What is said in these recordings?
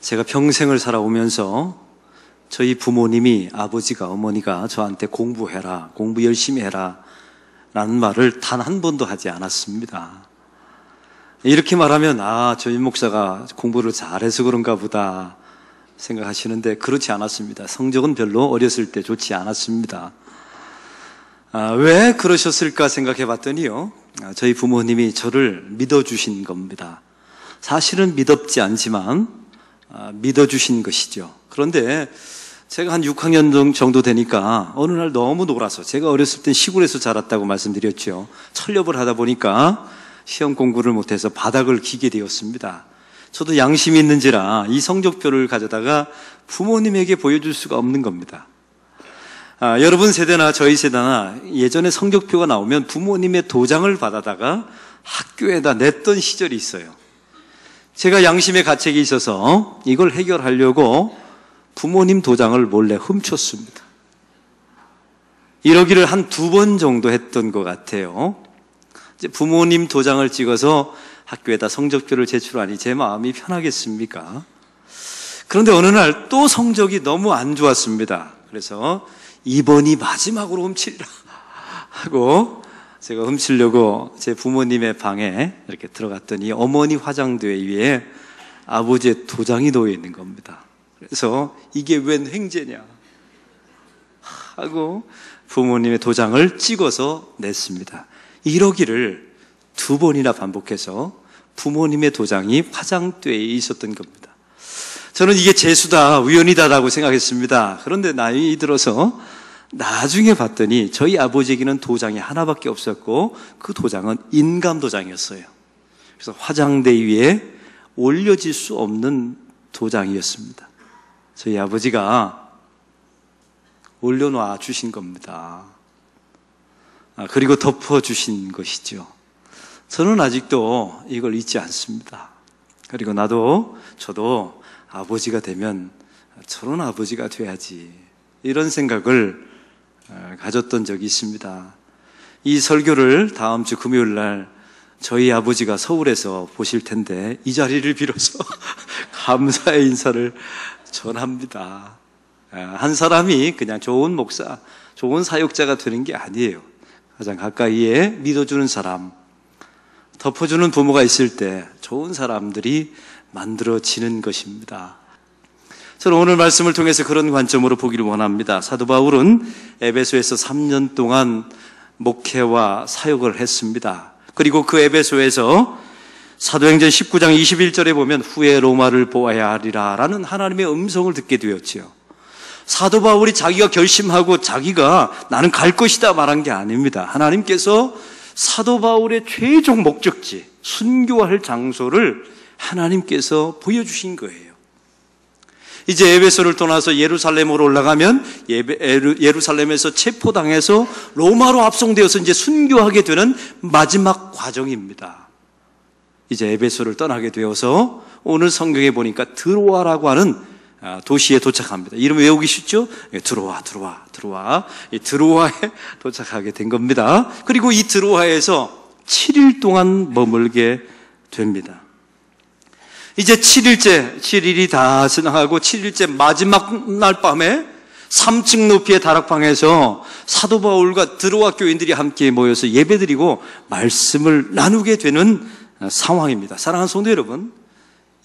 제가 평생을 살아오면서 저희 부모님이, 아버지가, 어머니가 저한테 공부해라, 공부 열심히 해라 라는 말을 단 한 번도 하지 않았습니다. 이렇게 말하면 저희 목사가 공부를 잘해서 그런가 보다 생각하시는데 그렇지 않았습니다. 성적은 별로 어렸을 때 좋지 않았습니다. 왜 그러셨을까 생각해 봤더니요, 저희 부모님이 저를 믿어주신 겁니다. 사실은 믿었지 않지만 믿어주신 것이죠. 그런데 제가 한 6학년 정도 되니까 어느 날 너무 놀아서, 제가 어렸을 땐 시골에서 자랐다고 말씀드렸죠. 철렵을 하다 보니까 시험 공부를 못해서 바닥을 기게 되었습니다. 저도 양심이 있는지라 이 성적표를 가져다가 부모님에게 보여줄 수가 없는 겁니다. 여러분 세대나 저희 세대나 예전에 성적표가 나오면 부모님의 도장을 받아다가 학교에다 냈던 시절이 있어요. 제가 양심의 가책이 있어서 이걸 해결하려고 부모님 도장을 몰래 훔쳤습니다. 이러기를 한 2번 정도 했던 것 같아요. 이제 부모님 도장을 찍어서 학교에다 성적표를 제출하니 제 마음이 편하겠습니까? 그런데 어느 날 또 성적이 너무 안 좋았습니다. 그래서 이번이 마지막으로 훔치리라 하고 제가 훔치려고 제 부모님의 방에 이렇게 들어갔더니 어머니 화장대 위에 아버지의 도장이 놓여 있는 겁니다. 그래서 이게 웬 횡재냐 하고 부모님의 도장을 찍어서 냈습니다. 이러기를 2번이나 반복해서 부모님의 도장이 화장대에 있었던 겁니다. 저는 이게 재수다, 우연이다라고 생각했습니다. 그런데 나이 들어서 나중에 봤더니 저희 아버지에게는 도장이 하나밖에 없었고 그 도장은 인감 도장이었어요. 그래서 화장대 위에 올려질 수 없는 도장이었습니다. 저희 아버지가 올려놔 주신 겁니다. 그리고 덮어주신 것이죠. 저는 아직도 이걸 잊지 않습니다. 그리고 저도 아버지가 되면 저런 아버지가 돼야지, 이런 생각을 가졌던 적이 있습니다. 이 설교를 다음 주 금요일 날 저희 아버지가 서울에서 보실 텐데 이 자리를 빌어서 감사의 인사를 전합니다. 한 사람이 그냥 좋은 목사, 좋은 사역자가 되는 게 아니에요. 가장 가까이에 믿어주는 사람, 덮어주는 부모가 있을 때 좋은 사람들이 만들어지는 것입니다. 저는 오늘 말씀을 통해서 그런 관점으로 보기를 원합니다. 사도 바울은 에베소에서 3년 동안 목회와 사역을 했습니다. 그리고 그 에베소에서 사도행전 19장 21절에 보면 후에 로마를 보아야 하리라 라는 하나님의 음성을 듣게 되었지요. 사도 바울이 자기가 결심하고 자기가 나는 갈 것이다 말한 게 아닙니다. 하나님께서 사도 바울의 최종 목적지, 순교할 장소를 하나님께서 보여주신 거예요. 이제 에베소를 떠나서 예루살렘으로 올라가면 예루살렘에서 체포당해서 로마로 압송되어서 이제 순교하게 되는 마지막 과정입니다. 이제 에베소를 떠나게 되어서 오늘 성경에 보니까 드로아라고 하는 도시에 도착합니다. 이름 외우기 쉽죠? 드로아. 이 드로아에 도착하게 된 겁니다. 그리고 이 드로아에서 7일 동안 머물게 됩니다. 이제 7일이 다 지나가고 7일째 마지막 날 밤에 3층 높이의 다락방에서 사도 바울과 드로아 교인들이 함께 모여서 예배드리고 말씀을 나누게 되는 상황입니다. 사랑하는 성도 여러분,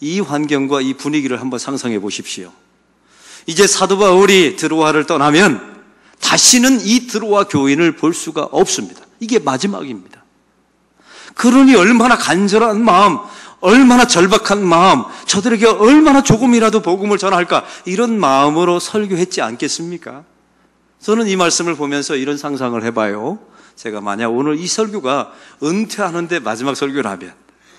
이 환경과 이 분위기를 한번 상상해 보십시오. 이제 사도 바울이 드로아를 떠나면 다시는 이 드로아 교인을 볼 수가 없습니다. 이게 마지막입니다. 그러니 얼마나 간절한 마음, 얼마나 절박한 마음, 저들에게 얼마나 조금이라도 복음을 전할까, 이런 마음으로 설교했지 않겠습니까? 저는 이 말씀을 보면서 이런 상상을 해봐요. 제가 만약 오늘 이 설교가 은퇴하는데 마지막 설교라면,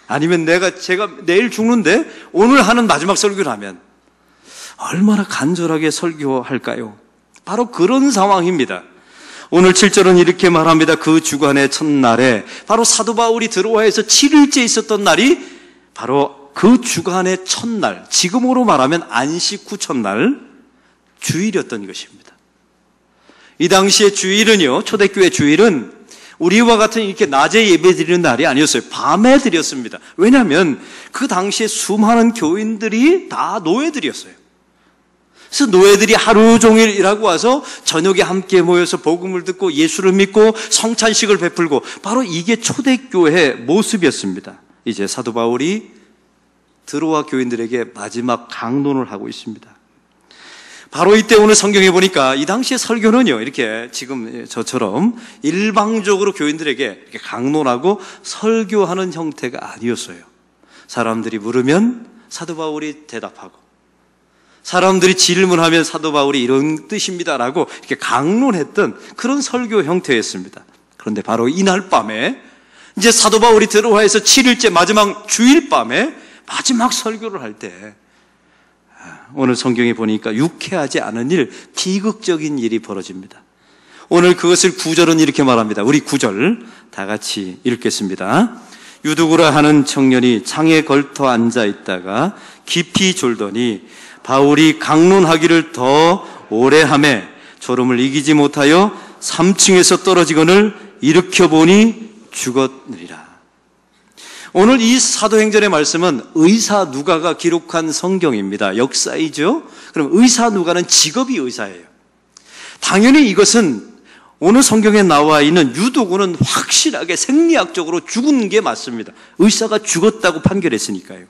아니면 제가 내일 죽는데 오늘 하는 마지막 설교라면 얼마나 간절하게 설교할까요? 바로 그런 상황입니다. 오늘 7절은 이렇게 말합니다. 그 주간의 첫날에, 바로 사도 바울이 드로아에서 7일째 있었던 날이 바로 그 주간의 첫날, 지금으로 말하면 안식 후 첫날, 주일이었던 것입니다. 이 당시의 주일은요, 초대교회 주일은 우리와 같은 이렇게 낮에 예배 드리는 날이 아니었어요. 밤에 드렸습니다. 왜냐하면 그 당시에 수많은 교인들이 다 노예들이었어요. 그래서 노예들이 하루 종일 일하고 와서 저녁에 함께 모여서 복음을 듣고 예수를 믿고 성찬식을 베풀고, 바로 이게 초대교회의 모습이었습니다. 이제 사도 바울이 드로아 교인들에게 마지막 강론을 하고 있습니다. 바로 이때 오늘 성경에 보니까 이 당시의 설교는요, 이렇게 지금 저처럼 일방적으로 교인들에게 이렇게 강론하고 설교하는 형태가 아니었어요. 사람들이 물으면 사도 바울이 대답하고, 사람들이 질문하면 사도 바울이 이런 뜻입니다라고 이렇게 강론했던 그런 설교 형태였습니다. 그런데 바로 이날 밤에 이제 사도 바울이 드로아에서 7일째 마지막 주일 밤에 마지막 설교를 할 때, 오늘 성경에 보니까 유쾌하지 않은 일, 비극적인 일이 벌어집니다. 오늘 그것을 9절은 이렇게 말합니다. 우리 9절 다 같이 읽겠습니다. 유두구라 하는 청년이 창에 걸터 앉아 있다가 깊이 졸더니 바울이 강론하기를 더 오래 하매 졸음을 이기지 못하여 3층에서 떨어지거늘 일으켜 보니 죽었느니라. 오늘 이 사도행전의 말씀은 의사 누가가 기록한 성경입니다. 역사이죠. 그럼 의사 누가는 직업이 의사예요. 당연히 이것은 오늘 성경에 나와 있는 유두구는 확실하게 생리학적으로 죽은 게 맞습니다. 의사가 죽었다고 판결했으니까요.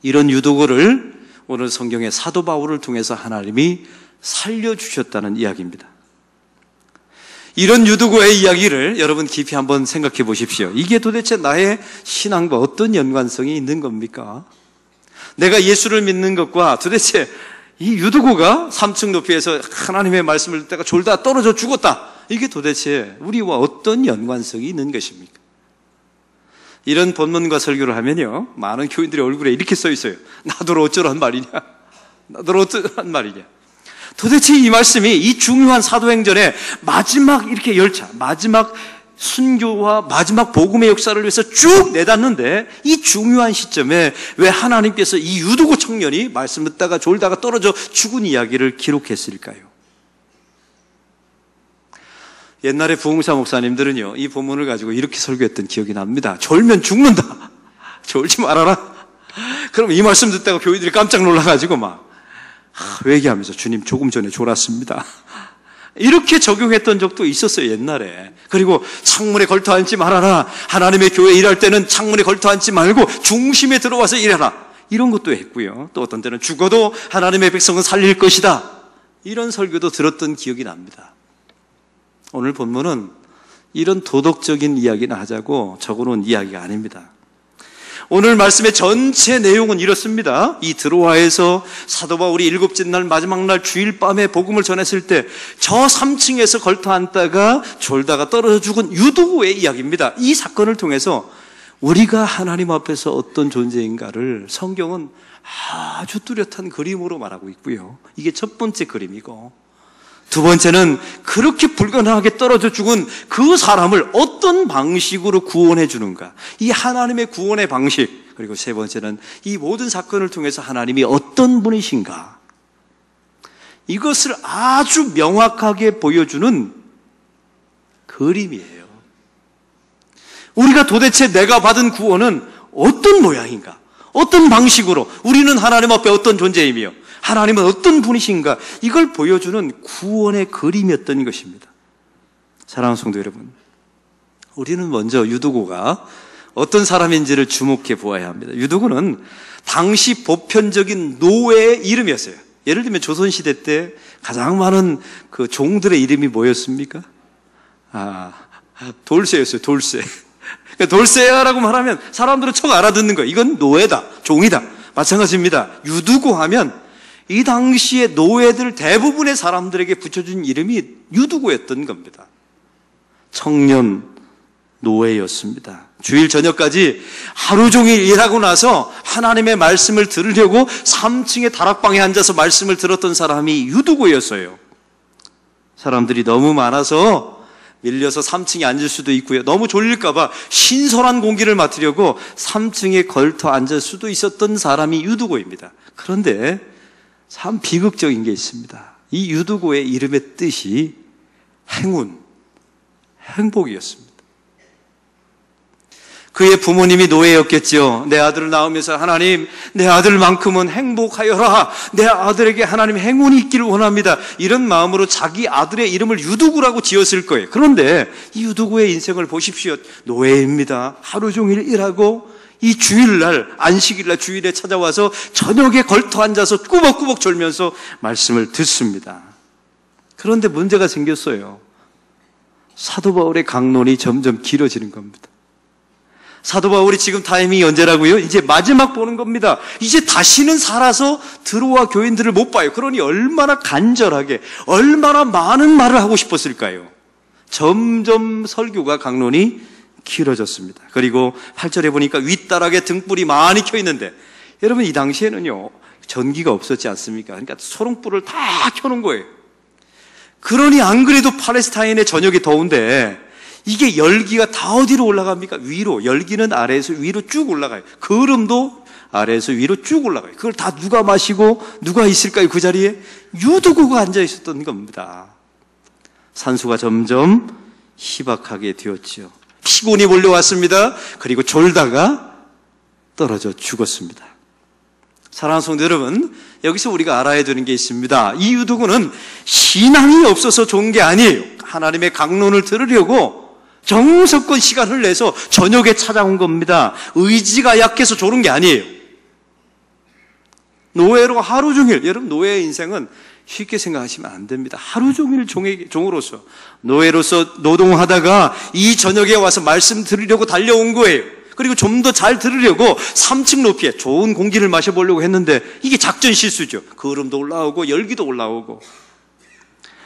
이런 유두구를 오늘 성경의 사도 바울을 통해서 하나님이 살려주셨다는 이야기입니다. 이런 유두구의 이야기를 여러분 깊이 한번 생각해 보십시오. 이게 도대체 나의 신앙과 어떤 연관성이 있는 겁니까? 내가 예수를 믿는 것과 도대체 이 유두구가 3층 높이에서 하나님의 말씀을 듣다가 졸다 떨어져 죽었다, 이게 도대체 우리와 어떤 연관성이 있는 것입니까? 이런 본문과 설교를 하면요, 많은 교인들의 얼굴에 이렇게 써 있어요. 나더러 어쩌란 말이냐, 나더러 어쩌란 말이냐. 도대체 이 말씀이 이 중요한 사도행전의 마지막 이렇게 열차, 마지막 순교와 마지막 복음의 역사를 위해서 쭉 내닫는데, 이 중요한 시점에 왜 하나님께서 이 유두구 청년이 말씀 듣다가 졸다가 떨어져 죽은 이야기를 기록했을까요? 옛날에 부흥사 목사님들은요, 이 본문을 가지고 이렇게 설교했던 기억이 납니다. 졸면 죽는다, 졸지 말아라. 그럼 이 말씀 듣다가 교인들이 깜짝 놀라가지고 막 회개하면서 주님 조금 전에 졸았습니다, 이렇게 적용했던 적도 있었어요, 옛날에. 그리고 창문에 걸터 앉지 말아라, 하나님의 교회 일할 때는 창문에 걸터 앉지 말고 중심에 들어와서 일해라, 이런 것도 했고요. 또 어떤 때는 죽어도 하나님의 백성은 살릴 것이다, 이런 설교도 들었던 기억이 납니다. 오늘 본문은 이런 도덕적인 이야기나 하자고 적어놓은 이야기가 아닙니다. 오늘 말씀의 전체 내용은 이렇습니다. 이 드로아에서 사도 바울이 7째 날 마지막 날 주일 밤에 복음을 전했을 때 저 3층에서 걸터 앉다가 졸다가 떨어져 죽은 유두구의 이야기입니다. 이 사건을 통해서 우리가 하나님 앞에서 어떤 존재인가를 성경은 아주 뚜렷한 그림으로 말하고 있고요. 이게 첫 번째 그림이고, 두 번째는 그렇게 불가능하게 떨어져 죽은 그 사람을 어떤 방식으로 구원해 주는가, 이 하나님의 구원의 방식. 그리고 세 번째는 이 모든 사건을 통해서 하나님이 어떤 분이신가, 이것을 아주 명확하게 보여주는 그림이에요. 우리가 도대체 내가 받은 구원은 어떤 모양인가, 어떤 방식으로, 우리는 하나님 앞에 어떤 존재이며 하나님은 어떤 분이신가, 이걸 보여주는 구원의 그림이었던 것입니다. 사랑하는 성도 여러분, 우리는 먼저 유두구가 어떤 사람인지를 주목해 보아야 합니다. 유두구는 당시 보편적인 노예의 이름이었어요. 예를 들면 조선시대 때 가장 많은 그 종들의 이름이 뭐였습니까? 돌쇠였어요, 돌쇠. 돌쇠라고 말하면 사람들은 척 알아듣는 거예요. 이건 노예다, 종이다. 마찬가지입니다. 유두구 하면 이 당시의 노예들 대부분의 사람들에게 붙여준 이름이 유두구였던 겁니다. 청년 노예였습니다. 주일 저녁까지 하루 종일 일하고 나서 하나님의 말씀을 들으려고 3층의 다락방에 앉아서 말씀을 들었던 사람이 유두구였어요. 사람들이 너무 많아서 밀려서 3층에 앉을 수도 있고요, 너무 졸릴까봐 신선한 공기를 맡으려고 3층에 걸터 앉을 수도 있었던 사람이 유두구입니다. 그런데 참 비극적인 게 있습니다. 이 유두구의 이름의 뜻이 행복이었습니다. 그의 부모님이 노예였겠죠. 내 아들을 낳으면서 하나님, 내 아들만큼은 행복하여라. 내 아들에게 하나님 행운이 있기를 원합니다. 이런 마음으로 자기 아들의 이름을 유두구라고 지었을 거예요. 그런데 이 유두구의 인생을 보십시오. 노예입니다. 하루 종일 일하고 이 주일날, 안식일날 주일에 찾아와서 저녁에 걸터 앉아서 꾸벅꾸벅 졸면서 말씀을 듣습니다. 그런데 문제가 생겼어요. 사도 바울의 강론이 점점 길어지는 겁니다. 사도 바울이 지금 타이밍이 언제라고요? 이제 마지막 보는 겁니다. 이제 다시는 살아서 들어와 교인들을 못 봐요. 그러니 얼마나 간절하게, 얼마나 많은 말을 하고 싶었을까요? 점점 설교가 강론이 길어졌습니다. 그리고 8절에 보니까 윗다락에 등불이 많이 켜 있는데, 여러분 이 당시에는요 전기가 없었지 않습니까? 그러니까 소롱불을 다 켜놓은 거예요. 그러니 안 그래도 팔레스타인의 저녁이 더운데 이게 열기가 다 어디로 올라갑니까? 위로. 열기는 아래에서 위로 쭉 올라가요. 거름도 아래에서 위로 쭉 올라가요. 그걸 다 누가 마시고 누가 있을까요? 그 자리에 유두구가 앉아 있었던 겁니다. 산소가 점점 희박하게 되었죠. 피곤이 몰려왔습니다. 그리고 졸다가 떨어져 죽었습니다. 사랑하는 성도 여러분, 여기서 우리가 알아야 되는 게 있습니다. 이 유두구는 신앙이 없어서 좋은 게 아니에요. 하나님의 강론을 들으려고 정성껏 시간을 내서 저녁에 찾아온 겁니다. 의지가 약해서 졸은 게 아니에요. 노예로 하루 종일, 여러분 노예의 인생은 쉽게 생각하시면 안 됩니다. 하루 종일 종으로서, 노예로서 노동하다가 이 저녁에 와서 말씀 들으려고 달려온 거예요. 그리고 좀 더 잘 들으려고 3층 높이에 좋은 공기를 마셔보려고 했는데 이게 작전 실수죠. 거름도 올라오고 열기도 올라오고.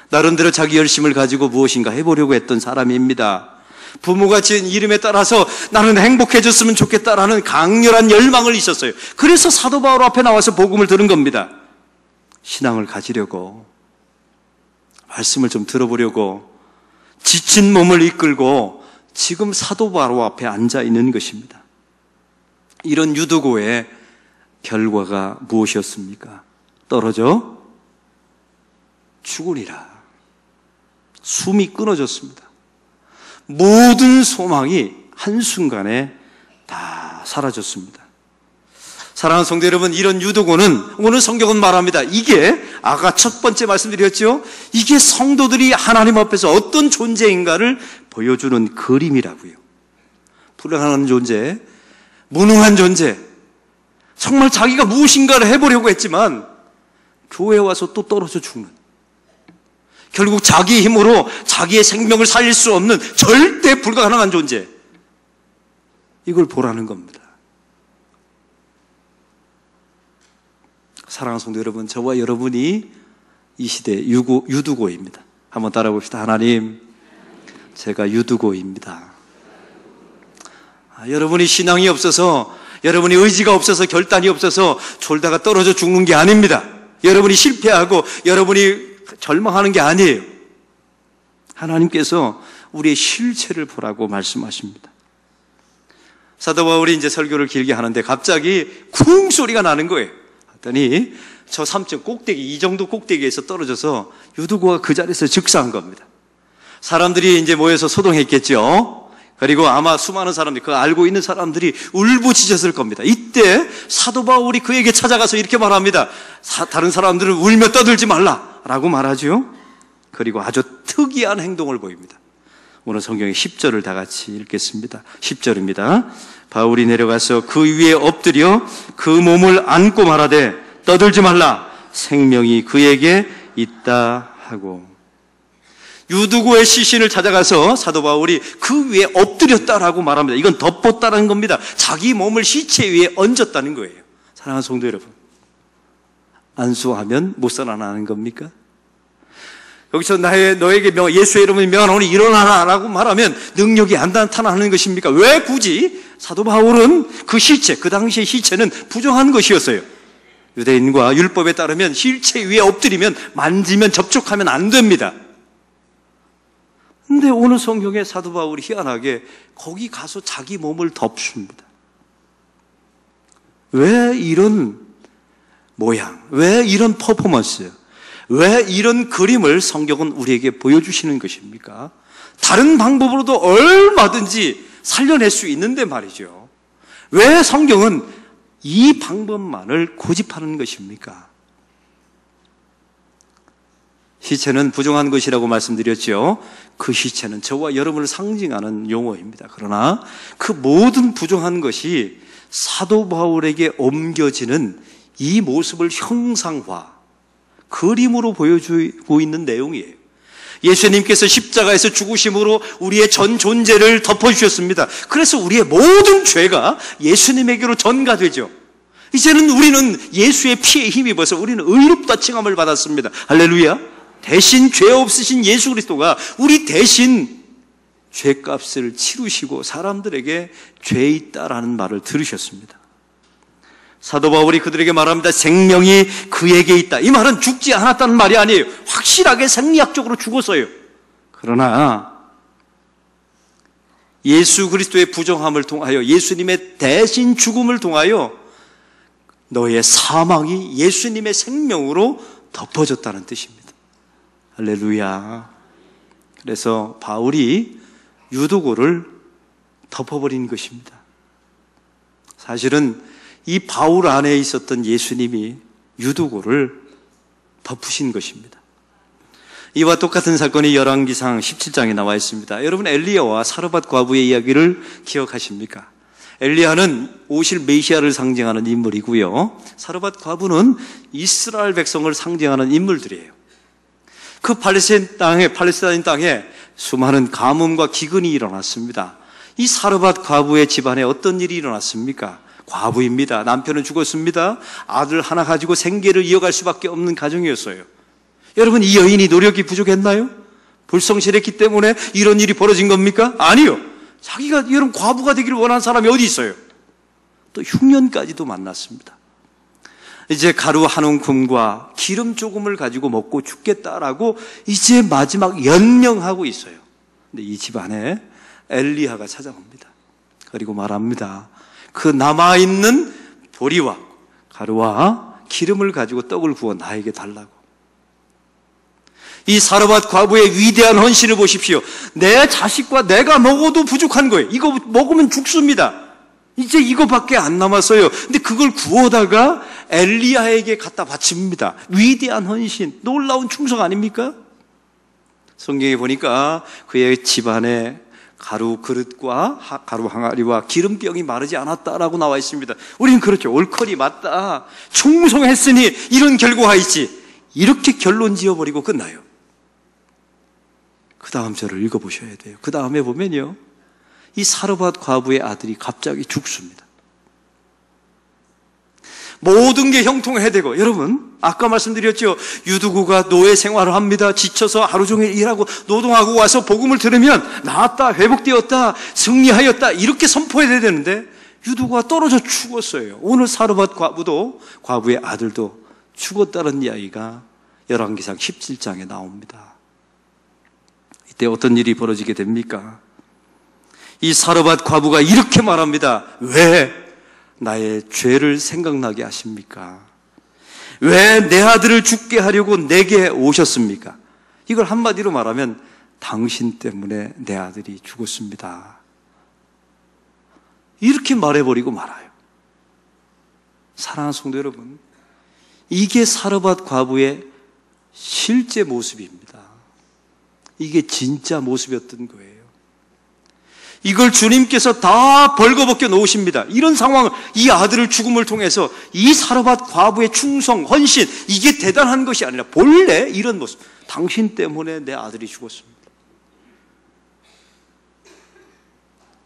나름대로 자기 열심을 가지고 무엇인가 해보려고 했던 사람입니다. 부모가 지은 이름에 따라서 나는 행복해졌으면 좋겠다라는 강렬한 열망을 있었어요. 그래서 사도 바울 앞에 나와서 복음을 들은 겁니다. 신앙을 가지려고, 말씀을 좀 들어보려고 지친 몸을 이끌고 지금 사도 바울 앞에 앉아 있는 것입니다. 이런 유두고의 결과가 무엇이었습니까? 떨어져 죽으리라. 숨이 끊어졌습니다. 모든 소망이 한순간에 다 사라졌습니다. 사랑하는 성도 여러분, 이런 유두고는 오늘 성경은 말합니다. 이게 아까 첫 번째 말씀드렸죠. 이게 성도들이 하나님 앞에서 어떤 존재인가를 보여주는 그림이라고요. 불행한 존재, 무능한 존재, 정말 자기가 무엇인가를 해보려고 했지만 교회에 와서 또 떨어져 죽는, 결국 자기 힘으로 자기의 생명을 살릴 수 없는 절대 불가능한 존재, 이걸 보라는 겁니다. 사랑하는 성도 여러분, 저와 여러분이 이 시대의 유두고입니다. 한번 따라 봅시다. 하나님, 제가 유두고입니다. 여러분이 신앙이 없어서, 여러분이 의지가 없어서, 결단이 없어서 졸다가 떨어져 죽는 게 아닙니다. 여러분이 실패하고 여러분이 절망하는 게 아니에요. 하나님께서 우리의 실체를 보라고 말씀하십니다. 사도 바울이 이제 설교를 길게 하는데 갑자기 쿵 소리가 나는 거예요. 했더니 저 3층 꼭대기, 이 정도 꼭대기에서 떨어져서 유두고가 그 자리에서 즉사한 겁니다. 사람들이 이제 모여서 소동했겠죠. 그리고 아마 수많은 사람들이, 그거 알고 있는 사람들이 울부짖었을 겁니다. 이때 사도 바울이 그에게 찾아가서 이렇게 말합니다. 다른 사람들은 울며 떠들지 말라라고 말하죠. 그리고 아주 특이한 행동을 보입니다. 오늘 성경의 10절을 다 같이 읽겠습니다. 10절입니다. 바울이 내려가서 그 위에 엎드려 그 몸을 안고 말하되 떠들지 말라, 생명이 그에게 있다 하고. 유두고의 시신을 찾아가서 사도 바울이 그 위에 엎드렸다라고 말합니다. 이건 덮었다는 겁니다. 자기 몸을 시체 위에 얹었다는 거예요. 사랑하는 성도 여러분, 안수하면 못 살아나는 겁니까? 여기서 너에게 예수의 이름을 명하노니 일어나라 라고 말하면 능력이 안 나타나는 것입니까? 왜 굳이? 사도 바울은 그 시체, 그 당시의 시체는 부정한 것이었어요. 유대인과 율법에 따르면 시체 위에 엎드리면, 만지면, 접촉하면 안 됩니다. 근데 오늘 성경에 사도 바울이 희한하게 거기 가서 자기 몸을 덮습니다. 왜 이런 모양, 왜 이런 퍼포먼스, 왜 이런 그림을 성경은 우리에게 보여주시는 것입니까? 다른 방법으로도 얼마든지 살려낼 수 있는데 말이죠. 왜 성경은 이 방법만을 고집하는 것입니까? 시체는 부정한 것이라고 말씀드렸죠. 그 시체는 저와 여러분을 상징하는 용어입니다. 그러나 그 모든 부정한 것이 사도 바울에게 옮겨지는 이 모습을 형상화, 그림으로 보여주고 있는 내용이에요. 예수님께서 십자가에서 죽으심으로 우리의 전 존재를 덮어주셨습니다. 그래서 우리의 모든 죄가 예수님에게로 전가되죠. 이제는 우리는 예수의 피에 힘입어서 우리는 의롭다 칭함을 받았습니다. 할렐루야. 대신 죄 없으신 예수 그리스도가 우리 대신 죄값을 치르시고 사람들에게 죄 있다라는 말을 들으셨습니다. 사도 바울이 그들에게 말합니다. 생명이 그에게 있다. 이 말은 죽지 않았다는 말이 아니에요. 확실하게 생리학적으로 죽었어요. 그러나 예수 그리스도의 부정함을 통하여, 예수님의 대신 죽음을 통하여 너의 사망이 예수님의 생명으로 덮어졌다는 뜻입니다. 할렐루야. 그래서 바울이 유두고를 덮어버린 것입니다. 사실은 이 바울 안에 있었던 예수님이 유두고를 덮으신 것입니다. 이와 똑같은 사건이 열왕기상 17장에 나와 있습니다. 여러분, 엘리야와 사르밧 과부의 이야기를 기억하십니까? 엘리야는 오실 메시아를 상징하는 인물이고요. 사르밧 과부는 이스라엘 백성을 상징하는 인물들이에요. 그 팔레스타인 땅에 수많은 가뭄과 기근이 일어났습니다. 이 사르밧 과부의 집안에 어떤 일이 일어났습니까? 과부입니다. 남편은 죽었습니다. 아들 하나 가지고 생계를 이어갈 수밖에 없는 가정이었어요. 여러분, 이 여인이 노력이 부족했나요? 불성실했기 때문에 이런 일이 벌어진 겁니까? 아니요. 자기가 여러분 과부가 되기를 원하는 사람이 어디 있어요? 또 흉년까지도 만났습니다. 이제 가루 한 움큼과 기름 조금을 가지고 먹고 죽겠다라고 이제 마지막 연명하고 있어요. 근데 이 집안에 엘리야가 찾아옵니다. 그리고 말합니다. 그 남아있는 보리와 가루와 기름을 가지고 떡을 구워 나에게 달라고. 이 사르밧 과부의 위대한 헌신을 보십시오. 내 자식과 내가 먹어도 부족한 거예요. 이거 먹으면 죽습니다. 이제 이거밖에 안 남았어요. 근데 그걸 구워다가 엘리야에게 갖다 바칩니다. 위대한 헌신, 놀라운 충성 아닙니까? 성경에 보니까 그의 집안에 가루 그릇과 가루 항아리와 기름병이 마르지 않았다라고 나와 있습니다. 우리는 그렇죠. 옳거니 맞다. 충성했으니 이런 결과가 있지. 이렇게 결론 지어버리고 끝나요. 그 다음 절을 읽어보셔야 돼요. 그 다음에 보면요, 이 사르밧 과부의 아들이 갑자기 죽습니다. 모든 게 형통해야 되고, 여러분 아까 말씀드렸죠. 유두고가 노예 생활을 합니다. 지쳐서 하루 종일 일하고 노동하고 와서 복음을 들으면 나았다, 회복되었다, 승리하였다 이렇게 선포해야 되는데 유두고가 떨어져 죽었어요. 오늘 사르밧 과부도, 과부의 아들도 죽었다는 이야기가 열왕기상 17장에 나옵니다. 이때 어떤 일이 벌어지게 됩니까? 이 사르밧 과부가 이렇게 말합니다. 왜 나의 죄를 생각나게 하십니까? 왜 내 아들을 죽게 하려고 내게 오셨습니까? 이걸 한마디로 말하면 당신 때문에 내 아들이 죽었습니다. 이렇게 말해버리고 말아요. 사랑하는 성도 여러분, 이게 사르밧 과부의 실제 모습입니다. 이게 진짜 모습이었던 거예요. 이걸 주님께서 다 벌거벗겨 놓으십니다. 이런 상황, 이 아들을 죽음을 통해서 이 사르밧 과부의 충성, 헌신, 이게 대단한 것이 아니라 본래 이런 모습. 당신 때문에 내 아들이 죽었습니다.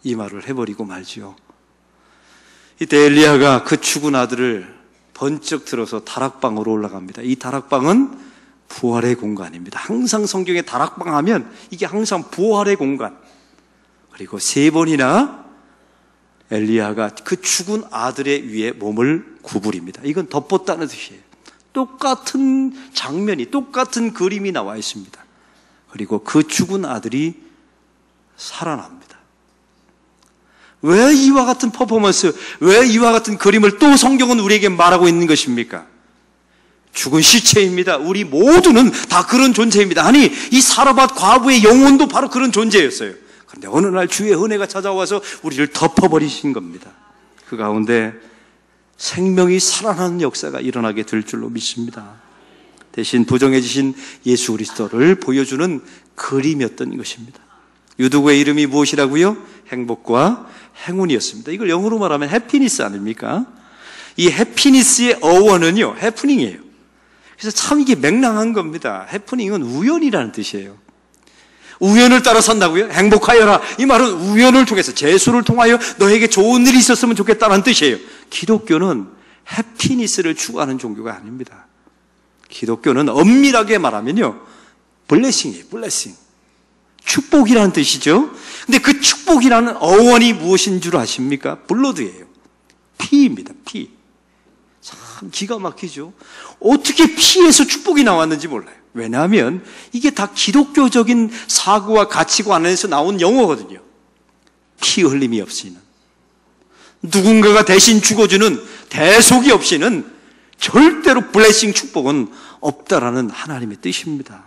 이 말을 해버리고 말지요. 이때 엘리야가 그 죽은 아들을 번쩍 들어서 다락방으로 올라갑니다. 이 다락방은 부활의 공간입니다. 항상 성경에 다락방 하면 이게 항상 부활의 공간. 그리고 3번이나 엘리야가 그 죽은 아들의 위에 몸을 구부립니다. 이건 덮었다는 뜻이에요. 똑같은 장면이, 똑같은 그림이 나와 있습니다. 그리고 그 죽은 아들이 살아납니다. 왜 이와 같은 퍼포먼스, 왜 이와 같은 그림을 또 성경은 우리에게 말하고 있는 것입니까? 죽은 시체입니다. 우리 모두는 다 그런 존재입니다. 아니, 이 사르밧 과부의 영혼도 바로 그런 존재였어요. 그런데 어느 날 주의 은혜가 찾아와서 우리를 덮어버리신 겁니다. 그 가운데 생명이 살아나는 역사가 일어나게 될 줄로 믿습니다. 대신 부정해지신 예수 그리스도를 보여주는 그림이었던 것입니다. 유두고의 이름이 무엇이라고요? 행복과 행운이었습니다. 이걸 영어로 말하면 해피니스 아닙니까? 이 해피니스의 어원은요, 해프닝이에요. 그래서 참 이게 맹랑한 겁니다. 해프닝은 우연이라는 뜻이에요. 우연을 따라 산다고요? 행복하여라. 이 말은 우연을 통해서, 재수를 통하여 너에게 좋은 일이 있었으면 좋겠다는 뜻이에요. 기독교는 해피니스를 추구하는 종교가 아닙니다. 기독교는 엄밀하게 말하면요, 블레싱이에요. 블레싱. 축복이라는 뜻이죠. 근데 그 축복이라는 어원이 무엇인 줄 아십니까? 블러드예요. 피입니다. 피. 참 기가 막히죠. 어떻게 피에서 축복이 나왔는지 몰라요. 왜냐하면 이게 다 기독교적인 사고와 가치관에서 나온 영어거든요. 피 흘림이 없이는, 누군가가 대신 죽어주는 대속이 없이는 절대로 블레싱 축복은 없다라는 하나님의 뜻입니다.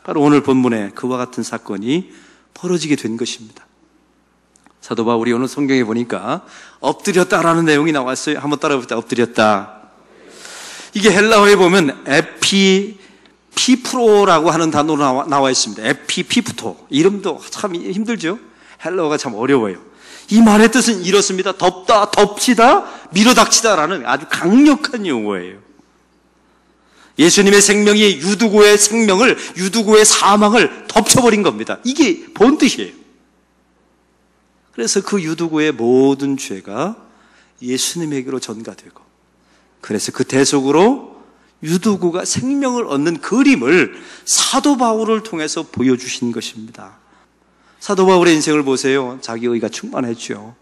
바로 오늘 본문에 그와 같은 사건이 벌어지게 된 것입니다. 사도 바울이 오늘 성경에 보니까 엎드렸다라는 내용이 나왔어요. 한번 따라해볼게요. 엎드렸다. 이게 헬라어에 보면 에피피프로라고 하는 단어로 나와 있습니다. 에피피프토. 이름도 참 힘들죠? 헬라어가 참 어려워요. 이 말의 뜻은 이렇습니다. 덮다, 덮치다, 밀어닥치다라는 아주 강력한 용어예요. 예수님의 생명이 유두고의 생명을, 유두고의 사망을 덮쳐버린 겁니다. 이게 본 뜻이에요. 그래서 그 유두고의 모든 죄가 예수님에게로 전가되고, 그래서 그 대속으로 유두고가 생명을 얻는 그림을 사도 바울을 통해서 보여주신 것입니다. 사도 바울의 인생을 보세요. 자기 의가 충만했죠.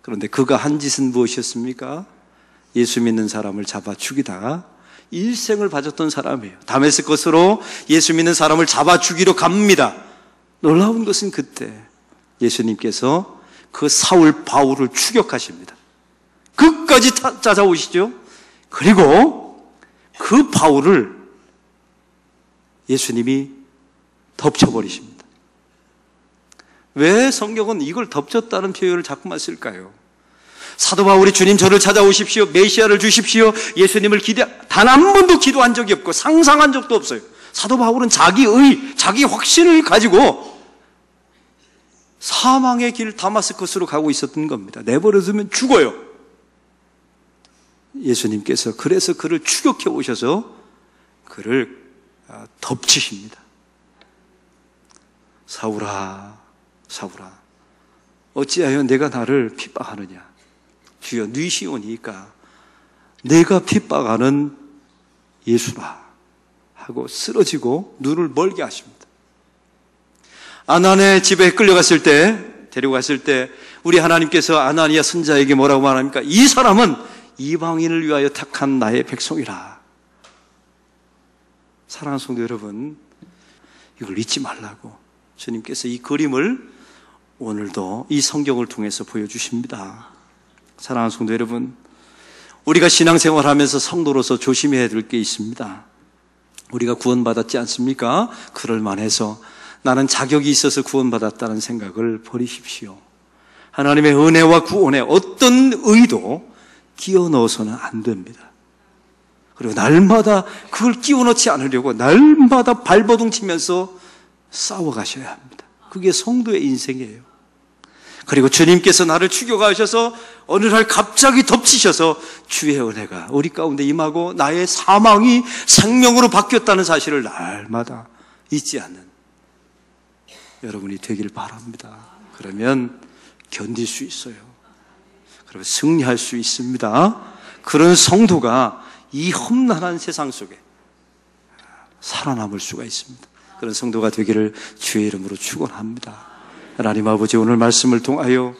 그런데 그가 한 짓은 무엇이었습니까? 예수 믿는 사람을 잡아 죽이다가 일생을 바쳤던 사람이에요. 다메스커스로 예수 믿는 사람을 잡아 죽이러 갑니다. 놀라운 것은 그때 예수님께서 그 사울 바울을 추격하십니다. 끝까지 찾아오시죠. 그리고 그 바울을 예수님이 덮쳐버리십니다. 왜 성경은 이걸 덮쳤다는 표현을 자꾸만 쓸까요? 사도 바울이 주님 저를 찾아오십시오, 메시아를 주십시오, 예수님을 단 한 번도 기도한 적이 없고 상상한 적도 없어요. 사도 바울은 자기 확신을 가지고 사망의 길 다마스커스로 가고 있었던 겁니다. 내버려두면 죽어요. 예수님께서 그래서 그를 추격해 오셔서 그를 덮치십니다. 사울아, 사울아, 어찌하여 내가 나를 핍박하느냐? 주여, 네 시오니까 내가 핍박하는 예수라 하고 쓰러지고 눈을 멀게 하십니다. 아나니아의 집에 끌려갔을 때, 데려갔을 때 우리 하나님께서 아나니아 선자에게 뭐라고 말합니까? 이 사람은 이방인을 위하여 택한 나의 백성이라. 사랑하는 성도 여러분, 이걸 잊지 말라고 주님께서 이 그림을 오늘도 이 성경을 통해서 보여주십니다. 사랑하는 성도 여러분, 우리가 신앙생활하면서 성도로서 조심해야 될 게 있습니다. 우리가 구원받았지 않습니까? 그럴 만해서 나는 자격이 있어서 구원받았다는 생각을 버리십시오. 하나님의 은혜와 구원에 어떤 의도 끼워 넣어서는 안 됩니다. 그리고 날마다 그걸 끼워 넣지 않으려고 날마다 발버둥 치면서 싸워가셔야 합니다. 그게 성도의 인생이에요. 그리고 주님께서 나를 추격하셔서 어느 날 갑자기 덮치셔서 주의 은혜가 우리 가운데 임하고 나의 사망이 생명으로 바뀌었다는 사실을 날마다 잊지 않는 여러분이 되길 바랍니다. 그러면 견딜 수 있어요. 그러면 승리할 수 있습니다. 그런 성도가 이 험난한 세상 속에 살아남을 수가 있습니다. 그런 성도가 되기를 주의 이름으로 축원합니다. 하나님 아버지, 오늘 말씀을 통하여